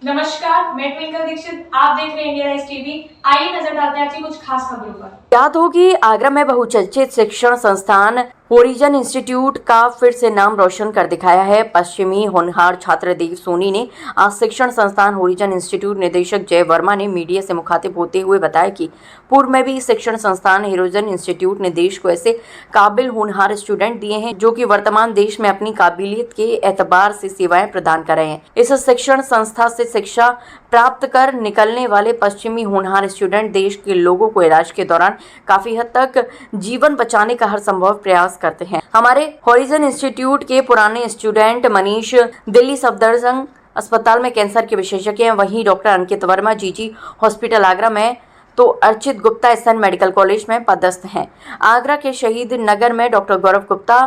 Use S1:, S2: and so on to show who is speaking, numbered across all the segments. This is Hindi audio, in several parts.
S1: नमस्कार, मैं ट्विंकल दीक्षित। आप देख रहे हैं इंडिया राइज टीवी। आइए नजर डालते हैं आज की कुछ खास खबरों पर।
S2: याद हो कि आगरा में बहुचर्चित शिक्षण संस्थान होरिजन इंस्टीट्यूट का फिर से नाम रोशन कर दिखाया है। पश्चिमी होनहार छात्र देव सोनी ने आज शिक्षण संस्थान होरिजन इंस्टीट्यूट निदेशक जय वर्मा ने मीडिया से मुखातिब होते हुए बताया कि पूर्व में भी शिक्षण संस्थान होरिजन इंस्टीट्यूट ने देश को ऐसे काबिल होनहार स्टूडेंट दिए हैं जो कि वर्तमान देश में अपनी काबिलियत के एतबार से सेवाएं प्रदान कर रहे हैं। इस शिक्षण संस्था से शिक्षा प्राप्त कर निकलने वाले पश्चिमी होनहार स्टूडेंट देश के लोगों को इलाज के दौरान काफी हद तक जीवन बचाने का हर संभव प्रयास करते हैं। हमारे होरिजन इंस्टीट्यूट के पुराने स्टूडेंट मनीष दिल्ली सफदरजंग अस्पताल में कैंसर के विशेषज्ञ हैं। वहीं डॉक्टर अंकित वर्मा जीजी हॉस्पिटल आगरा में तो अर्चित गुप्ता सन मेडिकल कॉलेज में पदस्थ हैं। आगरा के शहीद नगर में डॉक्टर गौरव गुप्ता,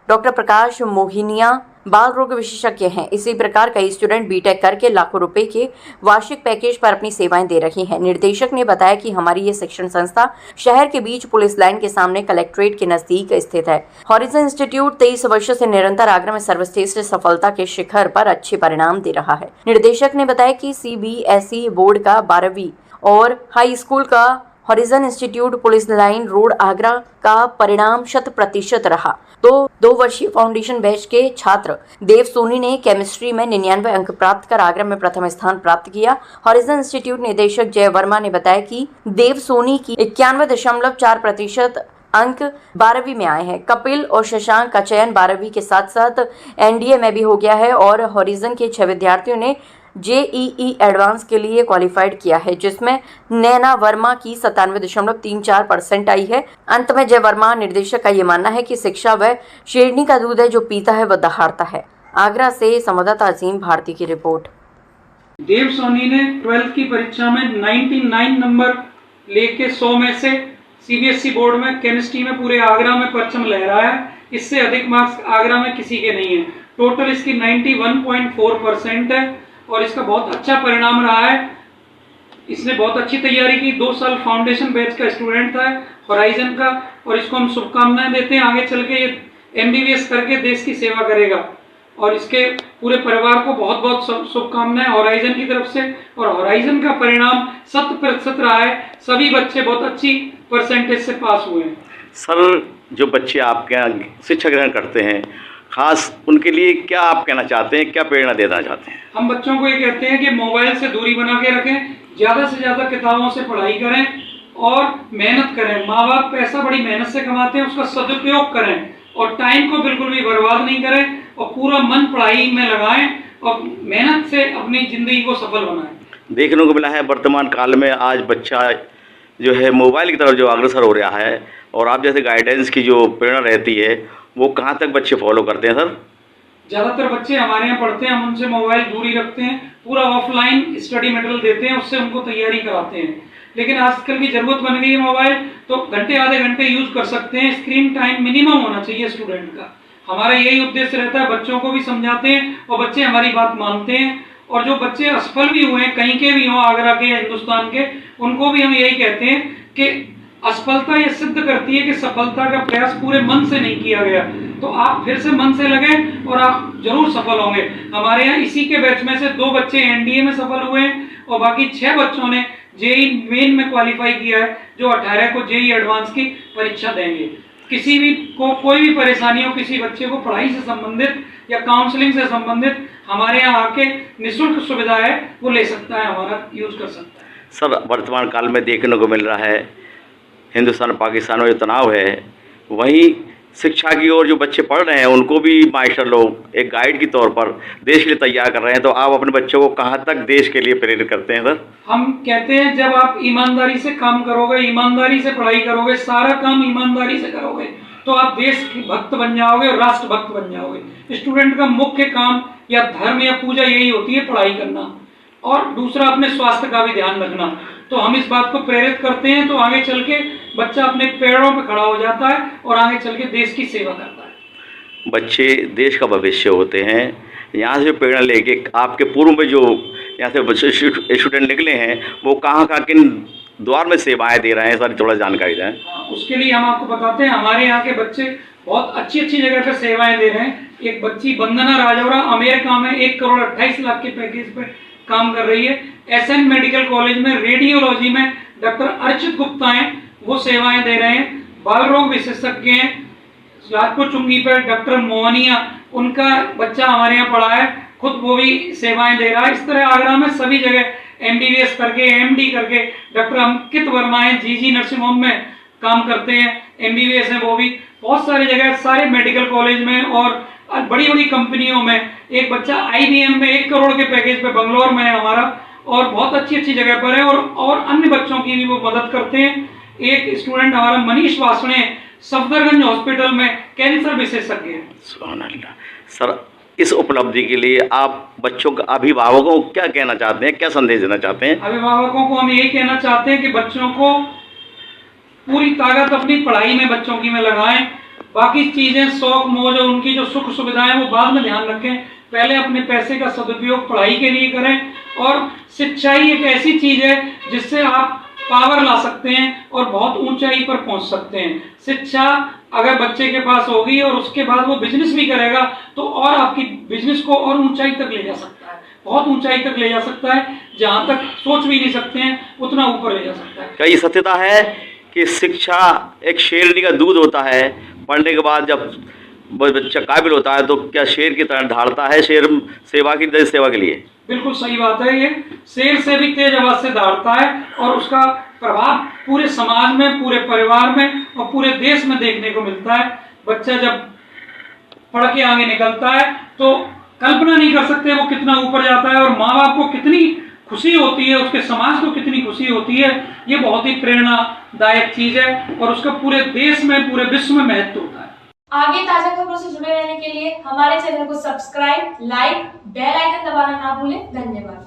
S2: डॉक्टर प्रकाश मोहिनिया बाल रोग विशेषज्ञ हैं। इसी प्रकार कई स्टूडेंट बीटेक करके लाखों रुपए के वार्षिक पैकेज पर अपनी सेवाएं दे रही हैं। निर्देशक ने बताया कि हमारी ये शिक्षण संस्था शहर के बीच पुलिस लाइन के सामने कलेक्ट्रेट के नजदीक स्थित है। होरिजन इंस्टीट्यूट 23 वर्षों से निरंतर आगरा में सर्वश्रेष्ठ सफलता के शिखर पर अच्छे परिणाम दे रहा है। निर्देशक ने बताया कि CBSE बोर्ड का 12वीं और हाई स्कूल का horizon institute police line road Agra का परिणाम 100% रहा। तो 2 वर्षीय फाउंडेशन बैच के छात्र देव सोनी ने केमिस्ट्री में 99 अंक प्राप्त कर आगरा में प्रथम स्थान प्राप्त किया। होरिजन इंस्टीट्यूट निदेशक जय वर्मा ने बताया कि देव सोनी की 91.4% अंक 12वीं में आए हैं। कपिल और शशांक का चयन 12वीं के साथ साथ NDA में भी हो गया है और होरिजन के 6 विद्यार्थियों ने JEE एडवांस के लिए क्वालिफाइड किया है, जिसमें नैना वर्मा की 97.34% आई है। अंत में जय वर्मा निर्देशक का ये मानना है कि शिक्षा वह शेरनी का दूध है जो पीता है वह दहाड़ता है। आगरा से संवाददाता अजीम भारती की रिपोर्ट।
S3: देव सोनी ने 12th की परीक्षा में 99 नंबर लेके 100 में से CBSE बोर्ड में केमिस्ट्री में पूरे आगरा में परचम लहराया। इससे अधिक मार्क्स आगरा में किसी के नहीं है। टोटल इसकी 91.4% है और इसका बहुत अच्छा परिणाम रहा है। इसने बहुत अच्छी तैयारी की। 2 साल फाउंडेशन बैच का स्टूडेंट था होराइजन का और इसको हम शुभकामनाएं देते हैं। आगे चल के ये MBBS करके देश की सेवा करेगा और इसके पूरे परिवार को बहुत बहुत शुभकामनाएं होराइजन की तरफ से। और होराइजन का परिणाम 100% रहा है। सभी बच्चे बहुत अच्छी परसेंटेज से पास हुए हैं।
S4: सर, जो बच्चे आपके यहाँ शिक्षा ग्रहण करते हैं, खास उनके लिए क्या आप कहना चाहते हैं, क्या प्रेरणा देना चाहते हैं?
S3: हम बच्चों को ये कहते हैं कि मोबाइल से दूरी बना के रखें, ज़्यादा से ज़्यादा किताबों से पढ़ाई करें और मेहनत करें। माँ बाप पैसा बड़ी मेहनत से कमाते हैं, उसका सदुपयोग करें और टाइम को बिल्कुल भी बर्बाद नहीं करें और पूरा मन पढ़ाई में लगाएं और मेहनत से अपनी ज़िंदगी को सफल बनाएं।
S4: देखने को मिला है वर्तमान काल में आज बच्चा जो है मोबाइल की तरफ जो अग्रसर हो रहा है और आप जैसे गाइडेंस की जो प्रेरणा रहती है वो कहाँ तक बच्चे फॉलो करते हैं? सर,
S3: ज़्यादातर बच्चे हमारे यहाँ पढ़ते हैं, हम उनसे मोबाइल दूरी रखते हैं, पूरा ऑफलाइन स्टडी मटेरियल देते हैं, उससे उनको तैयारी कराते हैं। लेकिन आजकल की ज़रूरत बन गई है मोबाइल, तो घंटे आधे घंटे यूज़ कर सकते हैं। स्क्रीन टाइम मिनिमम होना चाहिए स्टूडेंट का। हमारा यही उद्देश्य रहता है। बच्चों को भी समझाते हैं और बच्चे हमारी बात मानते हैं। और जो बच्चे असफल भी हुए हैं, कहीं के भी हों, आगरा के या हिंदुस्तान के, उनको भी हम यही कहते हैं कि असफलता ये सिद्ध करती है कि सफलता का प्रयास पूरे मन से नहीं किया गया। तो आप फिर से मन से लगे और आप जरूर सफल होंगे। हमारे यहाँ इसी के बैच में से 2 बच्चे NDA में सफल हुए हैं और बाकी 6 बच्चों ने JEE मेन में क्वालिफाई किया है, जो 18 को JEE एडवांस की परीक्षा देंगे। किसी भी को कोई भी परेशानी हो, किसी बच्चे को पढ़ाई से संबंधित या काउंसलिंग से संबंधित, हमारे यहाँ आके निःशुल्क सुविधा है, वो ले सकता है, हमारा यूज कर सकता है।
S4: सर, वर्तमान काल में देखने को मिल रहा है हिंदुस्तान पाकिस्तान में जो तनाव है, वहीं शिक्षा की ओर जो बच्चे पढ़ रहे हैं उनको भी मास्टर लोग एक गाइड के तौर पर देश के लिए तैयार कर रहे हैं। तो आप अपने बच्चों को कहाँ तक देश के लिए प्रेरित करते हैं? सर,
S3: हम कहते हैं जब आप ईमानदारी से काम करोगे, ईमानदारी से पढ़ाई करोगे, सारा काम ईमानदारी से करोगे, तो आप देश के भक्त बन जाओगे और राष्ट्र भक्त बन जाओगे। स्टूडेंट का मुख्य काम या धर्म या पूजा यही होती है, पढ़ाई करना, और दूसरा अपने स्वास्थ्य का भी ध्यान रखना। तो हम इस बात को प्रेरित करते हैं, तो आगे चल के बच्चा अपने पैरों पर खड़ा हो जाता है और आगे चल के देश की सेवा करता है।
S4: बच्चे देश का भविष्य होते हैं। यहाँ से प्रेरणा लेके आपके पूर्व में जो यहाँ से स्टूडेंट निकले हैं वो कहाँ किन द्वार में सेवाएं दे रहे हैं? सर, थोड़ा जानकारी दें।
S3: उसके लिए हम आपको बताते हैं, हमारे यहाँ के बच्चे बहुत अच्छी अच्छी जगह पर सेवाएं दे रहे हैं। एक बच्ची वंदना राजौरा अमेरिका में 1 करोड़ 28 लाख के पैकेज पे काम कर रही है। एसएन मेडिकल कॉलेज में रेडियोलॉजी में डॉक्टर अर्चित गुप्ता हैं, वो सेवाएं दे रहे हैं। बाल रोग विशेषज्ञ हैं राजपुर चुंगी पर डॉक्टर मोहनिया, उनका बच्चा हमारे यहाँ पढ़ा है, खुद वो भी सेवाएं दे रहा है। इस तरह आगरा में सभी जगह MBBS करके MD करके डॉक्टर अंकित वर्मा है, GG नर्सिंग होम में काम करते हैं, MBBS है वो भी। बहुत सारी जगह सारे मेडिकल कॉलेज में और बड़ी बड़ी कंपनियों में। एक बच्चा IBM में 1 करोड़ के पैकेज पे बंगलोर में है हमारा, और बहुत अच्छी अच्छी जगह पर है, और अन्य बच्चों की भी वो मदद करते हैं। एक स्टूडेंट हमारा मनीष वासणे सफदरगंज हॉस्पिटल में कैंसर विशेषज्ञ है।
S4: सुभान अल्लाह। सर, इस उपलब्धि के लिए आप बच्चों का अभिभावकों को क्या कहना चाहते हैं, क्या संदेश देना चाहते हैं?
S3: अभिभावकों को हम यही कहना चाहते हैं कि बच्चों को पूरी ताकत अपनी पढ़ाई में बच्चों की में लगाएं। बाकी चीजें शौक मौज और उनकी जो सुख सुविधाएं वो बाद में ध्यान रखें। पहले अपने पैसे का सदुपयोग पढ़ाई के लिए करें, और शिक्षा ही एक ऐसी चीज है जिससे आप पावर ला सकते हैं और बहुत ऊंचाई पर पहुंच सकते हैं। शिक्षा अगर बच्चे के पास होगी और उसके बाद वो बिजनेस भी करेगा तो और आपकी बिजनेस को और ऊंचाई तक ले जा सकता है, बहुत ऊंचाई तक ले जा सकता है, जहां तक सोच भी नहीं सकते हैं उतना ऊपर ले जा सकता है।
S4: क्या ये सत्यता है कि शिक्षा एक शेरनी का दूध होता है, पढ़ने के बाद जब बच्चा काबिल होता है तो क्या शेर की तरह दहाड़ता है, शेर सेवा के लिए?
S3: बिल्कुल सही बात है, ये शेर से भी तेज आवाज से दहाड़ता है, और उसका प्रभाव पूरे समाज में, पूरे परिवार में और पूरे देश में देखने को मिलता है। बच्चा जब पढ़ के आगे निकलता है तो कल्पना नहीं कर सकते वो कितना ऊपर जाता है, और माँ बाप को कितनी खुशी होती है, उसके समाज को कितनी खुशी होती है। ये बहुत ही प्रेरणादायक चीज है, और उसका पूरे देश में, पूरे विश्व में महत्व होता है।
S1: आगे ताजा खबरों से जुड़े रहने के लिए हमारे चैनल को सब्सक्राइब, लाइक, बेल आइकन दबाना ना भूलें। धन्यवाद।